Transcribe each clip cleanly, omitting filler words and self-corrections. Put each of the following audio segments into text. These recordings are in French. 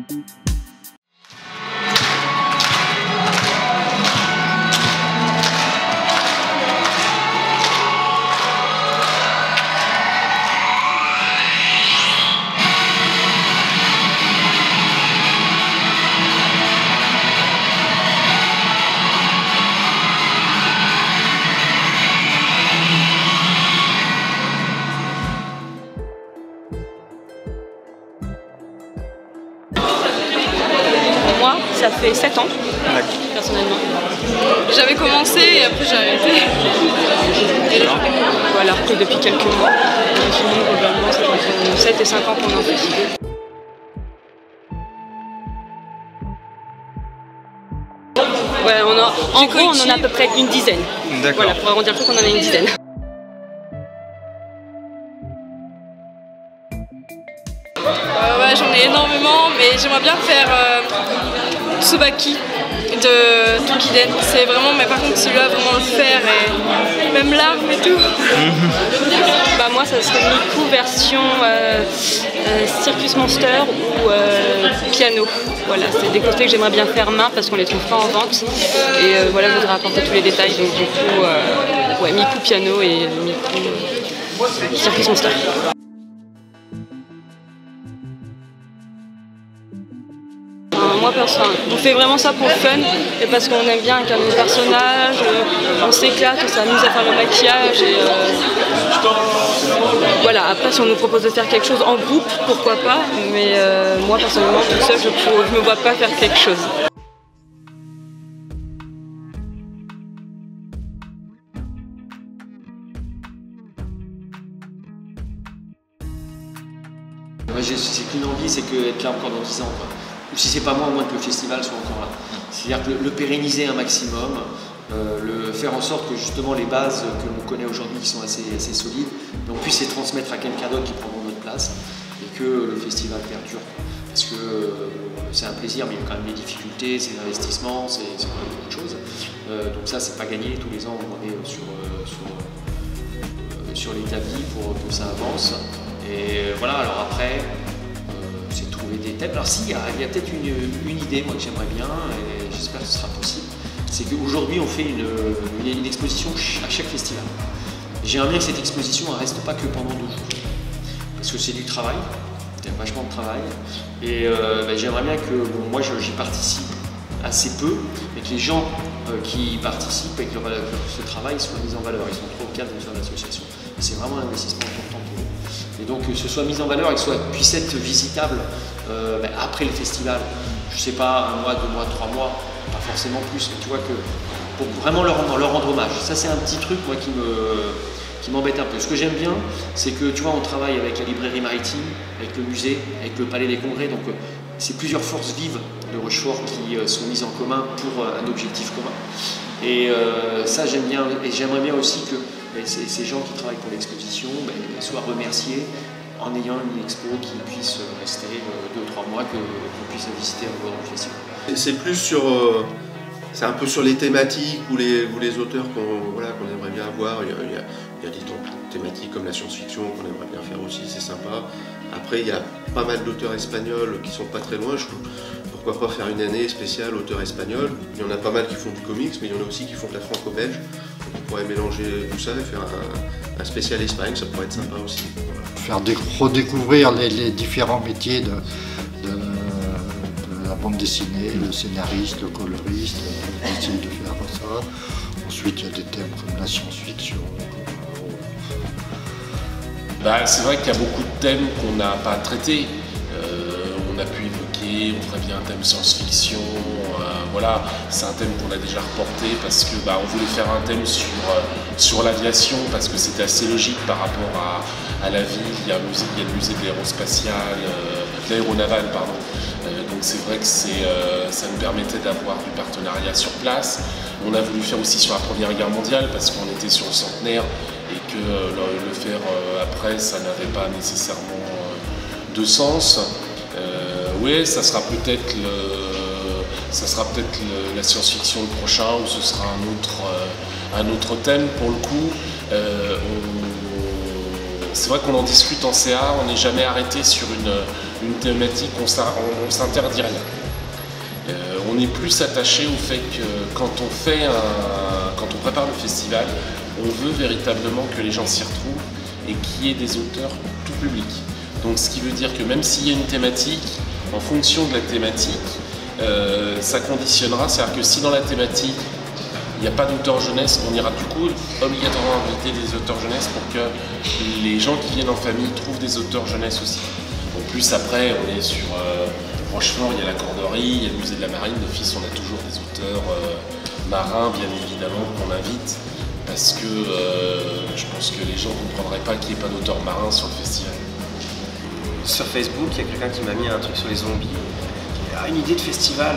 Moi, ça fait 7 ans, personnellement. J'avais commencé et après j'ai arrêté. Voilà, repris depuis quelques mois. Et sinon, globalement, ça fait entre 7 et 5 ans qu'on est en festival. Ouais, en gros, on en a à peu près une dizaine. Voilà, pour arrondir le truc, on en a une dizaine. Ouais, j'en ai énormément, mais j'aimerais bien faire Tsubaki de Tokiden. C'est vraiment, mais par contre celui-là, vraiment le faire et même l'arme et tout. Bah moi, ça serait Miku version Circus Monster ou piano. Voilà, c'est des cosplays que j'aimerais bien faire main parce qu'on les trouve pas en vente. Et voilà, je voudrais apporter tous les détails. Donc du coup, ouais, Miku piano et Miku Circus Monster. Moi, on fait vraiment ça pour le fun et parce qu'on aime bien incarner les personnages, on s'éclate, on s'amuse à faire le maquillage et voilà. Après, si on nous propose de faire quelque chose en groupe, pourquoi pas, mais moi personnellement, tout seul, je ne me vois pas faire quelque chose. Moi, c'est qu'une envie, c'est qu'être là encore dans 10 ans, quoi. Ou si c'est pas moi, au moins que le festival soit encore là. C'est-à-dire que le pérenniser un maximum, le faire en sorte que justement les bases que l'on connaît aujourd'hui, qui sont assez solides, on puisse les transmettre à quelqu'un d'autre qui prendra notre place et que le festival perdure. Parce que c'est un plaisir, mais il y a quand même des difficultés, c'est l'investissement, c'est beaucoup de choses. Donc ça, c'est pas gagné. Tous les ans, on est sur l'établi pour que ça avance. Et voilà, alors après, c'est de trouver des thèmes. Alors si, il y a peut-être une idée, moi, que j'aimerais bien, et j'espère que ce sera possible, c'est qu'aujourd'hui, on fait une exposition à chaque festival. J'aimerais bien que cette exposition ne reste pas que pendant 2 jours, parce que c'est du travail, il y a vachement de travail, et j'aimerais bien que, bon, moi, j'y participe assez peu, et que les gens qui participent et que ce travail soit mis en valeur. Ils sont 3 ou 4 dans l'association. C'est vraiment un investissement important pour eux. Et donc que ce soit mis en valeur et que ce puisse être visitable après le festival, je sais pas, 1 mois, 2 mois, 3 mois, pas forcément plus, mais tu vois que pour vraiment leur rendre hommage. Ça c'est un petit truc moi qui m'embête un peu. Ce que j'aime bien, c'est que tu vois, on travaille avec la librairie maritime, avec le musée, avec le palais des congrès, donc c'est plusieurs forces vives de Rochefort qui sont mises en commun pour un objectif commun. Et ça j'aime bien, et j'aimerais bien aussi que ces gens qui travaillent pour l'exposition soient remerciés en ayant une expo qui puisse rester 2 ou 3 mois, qu'on puisse visiter au bord du festival. C'est plus sur, c'est un peu sur les thématiques ou les auteurs qu'on aimerait bien avoir. Il y a des thématiques comme la science-fiction qu'on aimerait bien faire aussi, c'est sympa. Après, il y a pas mal d'auteurs espagnols qui sont pas très loin. Pourquoi pas faire une année spéciale auteur espagnol. Il y en a pas mal qui font du comics, mais il y en a aussi qui font de la franco-belge. On pourrait mélanger tout ça et faire un spécial Espagne, ça pourrait être sympa aussi. Faire redécouvrir les différents métiers de la bande dessinée, le scénariste, le coloriste, essayer de faire ça. Ensuite, il y a des thèmes comme la science-fiction. C'est vrai qu'il y a beaucoup de thèmes qu'on n'a pas traités. On a pu évoquer, on ferait bien un thème science-fiction, voilà, c'est un thème qu'on a déjà reporté parce que on voulait faire un thème sur l'aviation parce que c'était assez logique par rapport à la ville. Il y a le musée de l'aérospatial, de l'aéronaval, pardon. Donc c'est vrai que ça nous permettait d'avoir du partenariat sur place. On a voulu faire aussi sur la Première Guerre mondiale parce qu'on était sur le centenaire et que le faire après, ça n'avait pas nécessairement de sens. Oui, ça sera peut-être la science-fiction le prochain, ou ce sera un autre thème pour le coup. C'est vrai qu'on en discute en CA, on n'est jamais arrêté sur une thématique, on s'interdit rien. On est plus attaché au fait que quand on prépare le festival, on veut véritablement que les gens s'y retrouvent et qu'il y ait des auteurs tout public. Donc ce qui veut dire que même s'il y a une thématique, en fonction de la thématique, ça conditionnera, c'est-à-dire que si dans la thématique il n'y a pas d'auteur jeunesse, on ira du coup obligatoirement inviter des auteurs jeunesse pour que les gens qui viennent en famille trouvent des auteurs jeunesse aussi. En plus après on est sur Rochefort, il y a la Corderie, il y a le musée de la marine, d'office on a toujours des auteurs marins bien évidemment qu'on invite parce que je pense que les gens ne comprendraient pas qu'il n'y ait pas d'auteurs marins sur le festival. Sur Facebook, il y a quelqu'un qui m'a mis un truc sur les zombies. Une idée de festival.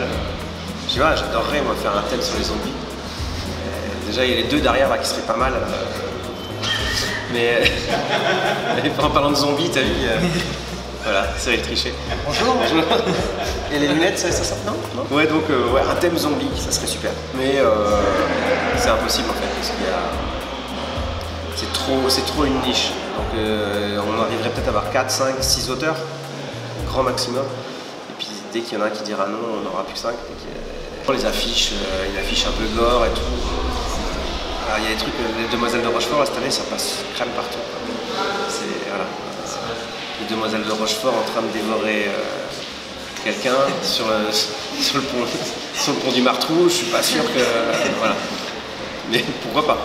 Je dis, ouais, j'adorerais moi faire un thème sur les zombies. Déjà, il y a les deux derrière là qui seraient pas mal. Mais en parlant de zombies, t'as vu, voilà, Cyril Trichet. Bonjour. Bonjour. Et les lunettes, ça sort non? Ouais, donc ouais, un thème zombie, ça serait super. Mais c'est impossible en fait, parce qu'il y a... C'est trop une niche. Donc on arriverait peut-être à avoir 4, 5, 6 auteurs, grand maximum. Et puis dès qu'il y en a un qui dira non, on n'aura plus que 5. Donc, les affiches, une affiche un peu gore et tout. Alors, il y a des trucs, les Demoiselles de Rochefort, là, cette année, ça passe crème partout. Voilà. Les Demoiselles de Rochefort en train de dévorer quelqu'un sur le pont du Martrou, je suis pas sûr que... voilà. Mais pourquoi pas.